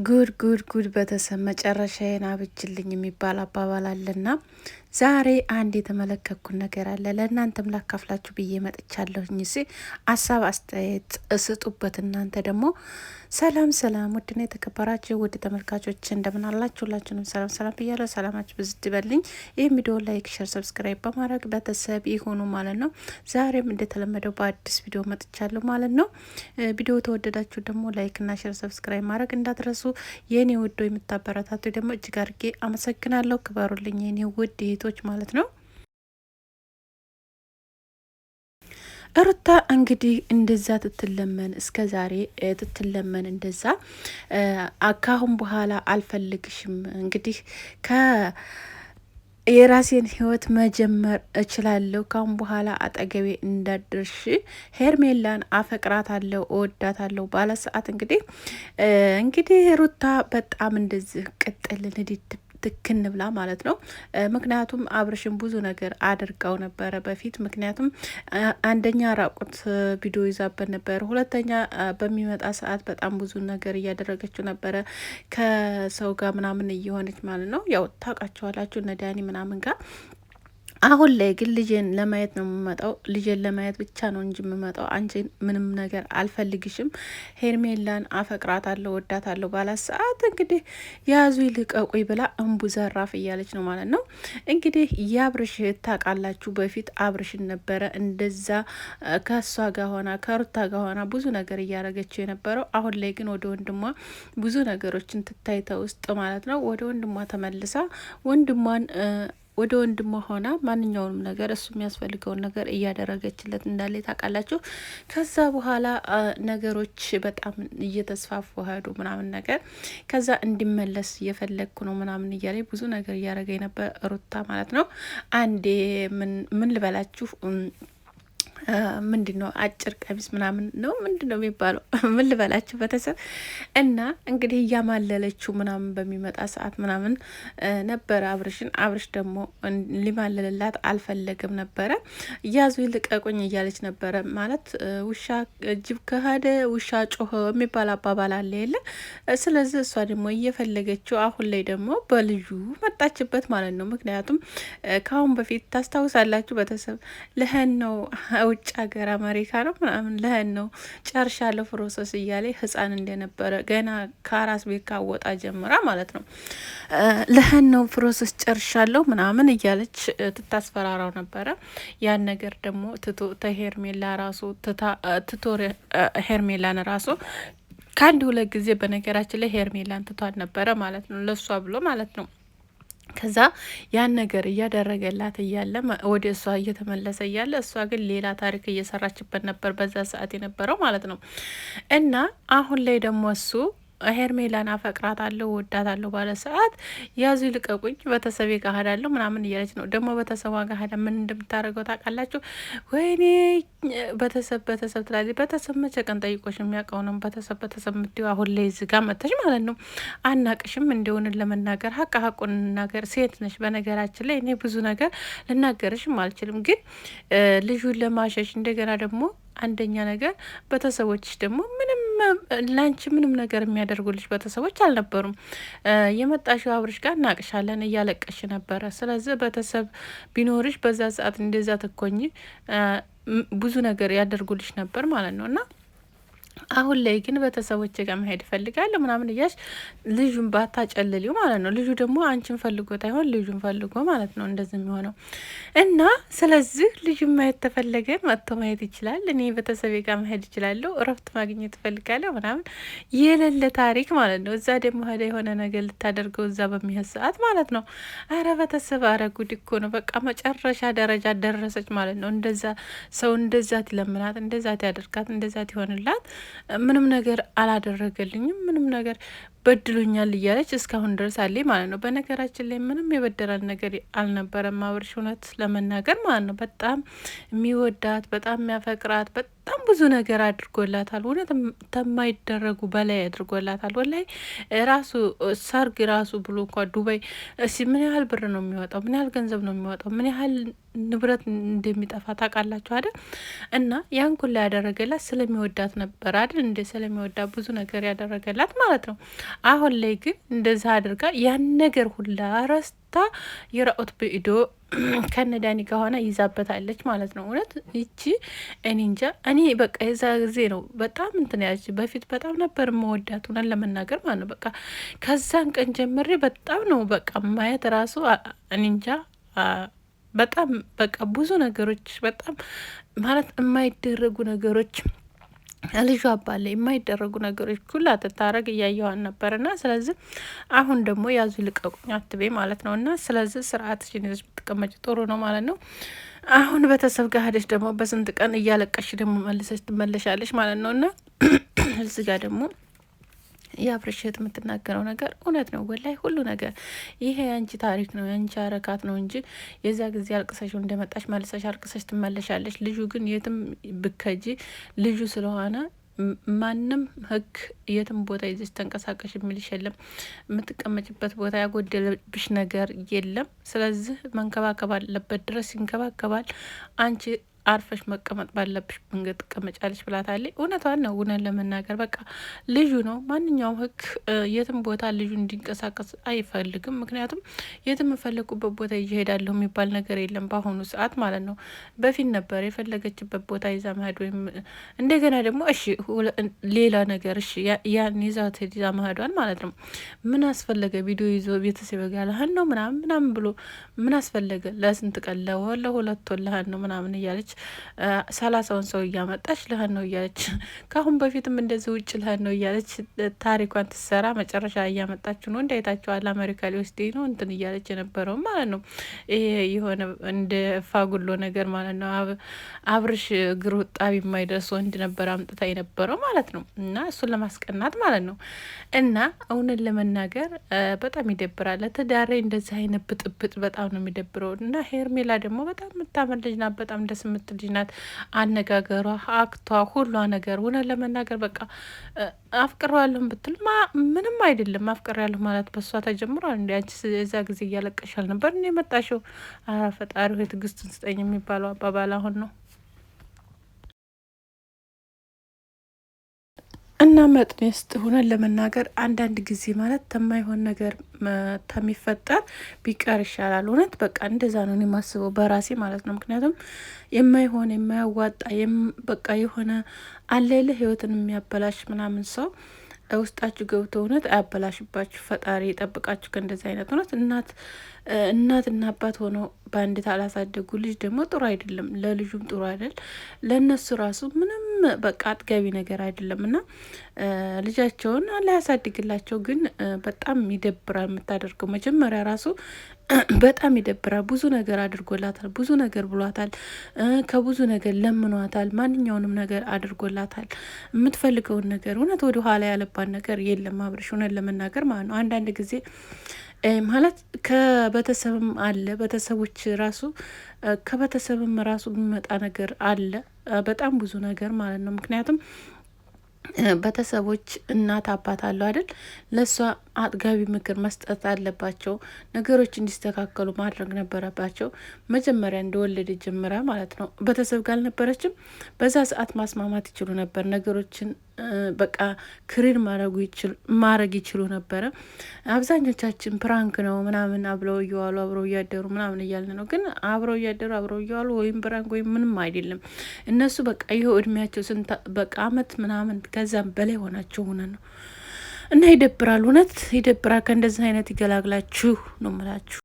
ጉድ ጉድ ጉድ ቤተሰብ መጨረሻዬን አብጅልኝ የሚባል አባባል አለና ዛሬ አንድ የተመለከትኩት ነገር አለ ለእናንተም ላካፍላችሁ ብዬ መጥቻለሁኝ። ሀሳብ አስተያየት እስጡበት። እናንተ ደግሞ ሰላም ሰላም፣ ውድና የተከበራችሁ ውድ ተመልካቾች እንደምን አላችሁ? ሁላችሁንም ሰላም ሰላም ብያለሁ። ሰላማችሁ ብዙ ይበልኝ። ይህ ቪዲዮ ላይክ፣ ሸር፣ ሰብስክራይብ በማድረግ ቤተሰብ ይሁኑ ማለት ነው። ዛሬም እንደተለመደው በአዲስ ቪዲዮ መጥቻለሁ ማለት ነው። ቪዲዮ ተወደዳችሁ ደግሞ ላይክና ሸር፣ ሰብስክራይብ ማድረግ እንዳትረሱ። የኔ ውዶ የምታበረታቱ ደግሞ እጅግ አድርጌ አመሰግናለሁ። ክበሩልኝ የኔ ውድ እህቶች ማለት ነው። ሩታ እንግዲህ እንደዛ ትትለመን እስከ ዛሬ ትትለመን እንደዛ ካሁን በኋላ አልፈልግሽም እንግዲህ የራሴን ህይወት መጀመር እችላለሁ። ካሁን በኋላ አጠገቤ እንዳደርሽ ሄርሜላን አፈቅራታለሁ፣ እወዳታለሁ ባለ ሰዓት እንግዲህ ሩታ በጣም እንደዚህ ቅጥል ንድድ ትክን ብላ ማለት ነው። ምክንያቱም አብርሽን ብዙ ነገር አድርጋው ነበረ በፊት። ምክንያቱም አንደኛ ራቁት ቪዲዮ ይዛበት ነበረ፣ ሁለተኛ በሚመጣ ሰዓት በጣም ብዙ ነገር እያደረገችው ነበረ ከሰው ጋር ምናምን እየሆነች ማለት ነው። ያው ታውቃቸዋላችሁ እነ ዳኒ ምናምን ጋር። አሁን ላይ ግን ልጄን ለማየት ነው የምመጣው። ልጄን ለማየት ብቻ ነው እንጂ የምመጣው አንቺን ምንም ነገር አልፈልግሽም። ሄርሜላን አፈቅራታለሁ፣ ወዳታለሁ ባላት ሰዓት እንግዲህ ያዙ ይልቀቁኝ ብላ እንቡ ዘራፍ እያለች ነው ማለት ነው። እንግዲህ የአብርሽ ታውቃላችሁ፣ በፊት አብርሽን ነበረ እንደዛ ከእሷ ጋር ሆና ከሩታ ጋር ሆና ብዙ ነገር እያደረገችው የነበረው። አሁን ላይ ግን ወደ ወንድሟ ብዙ ነገሮችን ትታይተ ውስጥ ማለት ነው ወደ ወንድሟ ተመልሳ ወደ ወንድሟ ሆና ማንኛውንም ነገር እሱ የሚያስፈልገውን ነገር እያደረገችለት እንዳለ ታውቃላችሁ። ከዛ በኋላ ነገሮች በጣም እየተስፋፉ ሄዱ ምናምን ነገር። ከዛ እንዲመለስ እየፈለግኩ ነው ምናምን እያለ ብዙ ነገር እያደረገ ነበር ሩታ ማለት ነው። አንዴ ምን ልበላችሁ ምንድን ነው አጭር ቀሚስ ምናምን ነው ምንድን ነው የሚባለው? ምን ልበላችሁ ቤተሰብ። እና እንግዲህ እያማለለችው ምናምን በሚመጣ ሰዓት ምናምን ነበረ አብርሽ ደግሞ ሊማለልላት አልፈለግም ነበረ። እያዙ ይልቀቁኝ እያለች ነበረ ማለት ውሻ ጅብ ከሄደ ውሻ ጮኸ የሚባል አባባል አለ የለ። ስለዚህ እሷ ደግሞ እየፈለገችው አሁን ላይ ደግሞ በልዩ መጣችበት ማለት ነው። ምክንያቱም ከአሁን በፊት ታስታውሳላችሁ ቤተሰብ ልህን ነው ውጭ ሀገር አሜሪካ ነው ምናምን ለህን ነው ጨርሻለሁ ፕሮሰስ እያለ ህፃን እንደነበረ ገና ከአራስ ቤት ካወጣ ጀምራ ማለት ነው ለህን ነው ፕሮሰስ ጨርሻለሁ ምናምን እያለች ትታስፈራራው ነበረ። ያን ነገር ደግሞ ሄርሜላ ራሱ ትቶ ሄርሜላን ራሱ ከአንድ ሁለት ጊዜ በነገራችን ላይ ሄርሜላን ትቷል ነበረ ማለት ነው፣ ለሷ ብሎ ማለት ነው። ከዛ ያን ነገር እያደረገላት እያለ ወደ እሷ እየተመለሰ እያለ እሷ ግን ሌላ ታሪክ እየሰራችበት ነበር በዛ ሰዓት የነበረው ማለት ነው። እና አሁን ላይ ደግሞ እሱ ሄርሜላን አፈቅራታለሁ ወዳታለሁ ባለ ሰዓት ያዙ ይልቀቁኝ ቤተሰቤ ጋር ሄዳለሁ ምናምን እያለች ነው። ደግሞ ቤተሰቧ ጋር ሄዳ ምን እንደምታደርገው ታውቃላችሁ? ወይኔ ቤተሰብ ትላለች። ቤተሰብ መቼ ቀን ጠይቆሽ የሚያውቀው ነው ቤተሰብ ምትው አሁን ላይ እዚህ ጋር መጥተሽ ማለት ነው። አናቅሽም እንደሆንን ለመናገር ሀቁን ነገር ሴት ነሽ። በነገራችን ላይ እኔ ብዙ ነገር ልናገርሽም አልችልም፣ ግን ልጁን ለማሸሽ እንደገና ደግሞ አንደኛ ነገር ቤተሰቦችሽ ደግሞ ላንቺ ምንም ነገር የሚያደርጉልሽ ቤተሰቦች አልነበሩም። የመጣሽው አብርሽ ጋር እናቅሻለን እያለቀሽ ነበረ። ስለዚህ ቤተሰብ ቢኖርሽ በዛ ሰዓት እንደዛ ትኮኝ ብዙ ነገር ያደርጉልሽ ነበር ማለት ነው። እና አሁን ላይ ግን ቤተሰቦች ጋር መሄድ እፈልጋለሁ ምናምን እያልሽ ልጁን ባታጨልሊው ማለት ነው። ልጁ ደግሞ አንቺን ፈልጎት አይሆን ልጁን ፈልጎ ማለት ነው እንደዚህ የሚሆነው። እና ስለዚህ ልጁን ማየት ተፈለገ መጥቶ ማየት ይችላል። እኔ ቤተሰቤ ጋር መሄድ ይችላለሁ፣ እረፍት ማግኘት እፈልጋለሁ ምናምን የሌለ ታሪክ ማለት ነው። እዛ ደግሞ ሄደ የሆነ ነገር ልታደርገው እዛ በሚሄድ ሰዓት ማለት ነው። አረ ቤተሰብ አረ ጉድ እኮ ነው። በቃ መጨረሻ ደረጃ ደረሰች ማለት ነው። እንደዛ ሰው እንደዛት ይለምናት፣ እንደዛት ያደርጋት፣ እንደዛት ይሆንላት ምንም ነገር አላደረገልኝም፣ ምንም ነገር በድሎኛል እያለች እስካሁን ድረስ አለኝ ማለት ነው። በነገራችን ላይ ምንም የበደላል ነገር አልነበረም አብርሽ እውነት ለመናገር ማለት ነው። በጣም የሚወዳት በጣም የሚያፈቅራት በጣም ብዙ ነገር አድርጎላታል። እውነት ከማይደረጉ በላይ አድርጎላታል። ወላይ ራሱ ሰርግ ራሱ ብሎ እንኳ ዱባይ ምን ያህል ብር ነው የሚወጣው? ምን ያህል ገንዘብ ነው የሚወጣው? ምን ያህል ንብረት እንደሚጠፋ ታውቃላችሁ አይደል? እና ያን ኩላ ያደረገላት ስለሚወዳት ነበር አይደል? እንደ ስለሚወዳት ብዙ ነገር ያደረገላት ማለት ነው። አሁን ላይ ግን እንደዛ አድርጋ ያን ነገር ሁላ ረስታ የራኦት ብኢዶ ከነዳኒ ከሆነ ይዛበታለች ማለት ነው። እውነት ይቺ እኔ እንጃ። እኔ በቃ የዛ ጊዜ ነው በጣም እንትን ያለች። በፊት በጣም ነበር መወዳት ሆነን ለመናገር ማለት ነው። በቃ ከዛን ቀን ጀምሬ በጣም ነው በቃ ማየት ራሱ እኔ እንጃ በጣም በቃ ብዙ ነገሮች በጣም ማለት የማይደረጉ ነገሮች ልጁ አባለ የማይደረጉ ነገሮች ሁላ ትታረግ እያየዋን ነበር። እና ስለዚህ አሁን ደግሞ ያዙ ልቀቁኝ አትቤ ማለት ነው። እና ስለዚህ ስርዓትሽን ይዘሽ ብትቀመጭ ጥሩ ነው ማለት ነው። አሁን ቤተሰብ ጋር ሄደሽ ደግሞ በስንት ቀን እያለቀሽ ደግሞ መልሰሽ ትመለሻለሽ ማለት ነው። እና እዚህ ጋር ደግሞ የአብርሽት የምትናገረው ነገር እውነት ነው። ወላይ ሁሉ ነገር ይሄ የአንቺ ታሪክ ነው፣ የአንቺ አረካት ነው እንጂ የዛ ጊዜ አልቅሰሽ እንደመጣሽ መልሰሽ አልቅሰሽ ትመለሻለሽ። ልጁ ግን የትም ብከጂ ልጁ ስለሆነ ማንም ህግ የትም ቦታ ይዘሽ ተንቀሳቀሽ የሚልሽ የለም። የምትቀመጭበት ቦታ ያጎደለብሽ ነገር የለም። ስለዚህ መንከባከብ አለበት ድረስ ይንከባከባል። አንቺ አርፈሽ መቀመጥ ባለብሽ መንገድ ትቀመጫለች ብላታለች። እውነቷን ነው። እውነን ለመናገር በቃ ልጁ ነው። ማንኛውም ህግ የትም ቦታ ልጁ እንዲንቀሳቀስ አይፈልግም። ምክንያቱም የትም የፈለጉበት ቦታ እየሄዳለሁ የሚባል ነገር የለም በአሁኑ ሰዓት ማለት ነው። በፊት ነበር የፈለገችበት ቦታ ይዛ መሄድ ወይም እንደገና ደግሞ እሺ ሌላ ነገር እሺ ያን ይዛት ይዛ መሄዷን ማለት ነው። ምን አስፈለገ ቪዲዮ ይዞ ቤተሰብ ጋር ልህን ነው ምናምን ብሎ ምን አስፈለገ? ለስንት ቀን ለሁለት ወር ልህን ነው ምናምን እያለች 30ውን ሰው እያመጣች ልህን ነው እያለች ከአሁን በፊትም እንደዚህ ውጭ ልህን ነው እያለች ታሪኳን ትሰራ መጨረሻ እያመጣች ነው። እንዳይታቸዋል አሜሪካ ሊወስደኝ ነው እንትን እያለች የነበረው ማለት ነው። ይሄ የሆነ እንደ ፋጉሎ ነገር ማለት ነው። አብርሽ እግሩ ጣቢ የማይደርስ ወንድ ነበር አምጥታ የነበረው ማለት ነው። እና እሱን ለማስቀናት ማለት ነው። እና እውነት ለመናገር በጣም ይደብራል። ለትዳሬ እንደዚህ አይነት ብጥብጥ በጣም ነው የሚደብረው። እና ሄርሜላ ደግሞ በጣም የምታምር ልጅ ናት። በጣም ደስ የምትል ልጅ ናት። አነጋገሯ፣ አክቷ፣ ሁሏ ነገር እውነት ለመናገር በቃ አፍቅረዋለሁ ብትል ምንም አይደለም። አፍቅሬያለሁ ማለት በሷ ተጀምሯል። እንዲ አንቺ እዛ ጊዜ እያለቀሻል ነበር እንዲ የመጣሽው። ፈጣሪ ሆይ ትዕግስቱን ስጠኝ የሚባለው አባባል አሁን ነው። እና መጥኔ ውስጥ ሆነን ለመናገር አንዳንድ ጊዜ ማለት ተማይሆን ነገር ተሚፈጠር ቢቀር ይሻላል። እውነት በቃ እንደዛ ነው የማስበው በራሴ ማለት ነው። ምክንያቱም የማይሆን የማያዋጣ በቃ የሆነ አለለ ህይወትን የሚያበላሽ ምናምን ሰው ውስጣችሁ ገብቶ እውነት አያበላሽባችሁ። ፈጣሪ የጠብቃችሁ ከእንደዚህ አይነት እውነት እናትና አባት ሆነው በአንድ ታላሳደጉ ልጅ ደግሞ ጥሩ አይደለም። ለልጁም ጥሩ አይደል፣ ለእነሱ ራሱ ምንም በቃ አጥጋቢ ነገር አይደለም። እና ልጃቸውን ላያሳድግላቸው ግን በጣም ይደብራል የምታደርገው መጀመሪያ ራሱ በጣም ይደብራል። ብዙ ነገር አድርጎላታል፣ ብዙ ነገር ብሏታል፣ ከብዙ ነገር ለምኗታል፣ ማንኛውንም ነገር አድርጎላታል። የምትፈልገውን ነገር እውነት ወደ ኋላ ያለባት ነገር የለም አብርሽ፣ እውነት ለመናገር ማለት ነው። አንዳንድ ጊዜ ማለት ከቤተሰብም አለ ቤተሰቦች ራሱ ከቤተሰብም ራሱ የሚመጣ ነገር አለ፣ በጣም ብዙ ነገር ማለት ነው። ምክንያቱም ቤተሰቦች እናት አባት አለው አይደል? ለእሷ አጥጋቢ ምክር መስጠት አለባቸው። ነገሮች እንዲስተካከሉ ማድረግ ነበረባቸው። መጀመሪያ እንደወለደ ጀምራ ማለት ነው። ቤተሰብ ጋር አልነበረችም። በዛ ሰዓት ማስማማት ይችሉ ነበር። ነገሮችን በቃ ክሪር ማድረግ ይችሉ ነበረ። አብዛኞቻችን ፕራንክ ነው ምናምን አብረው እየዋሉ አብረው እያደሩ ምናምን እያልን ነው። ግን አብረው እያደሩ አብረው እየዋሉ ወይም ፕራንክ ወይም ምንም አይደለም። እነሱ በቃ ይኸው እድሜያቸው ስንት በቃ አመት ምናምን ከዛም በላይ ሆናቸው ሆነ ነው። እና ይደብራል፣ እውነት ይደብራል። ከእንደዚህ አይነት ይገላግላችሁ ነው ምላችሁ።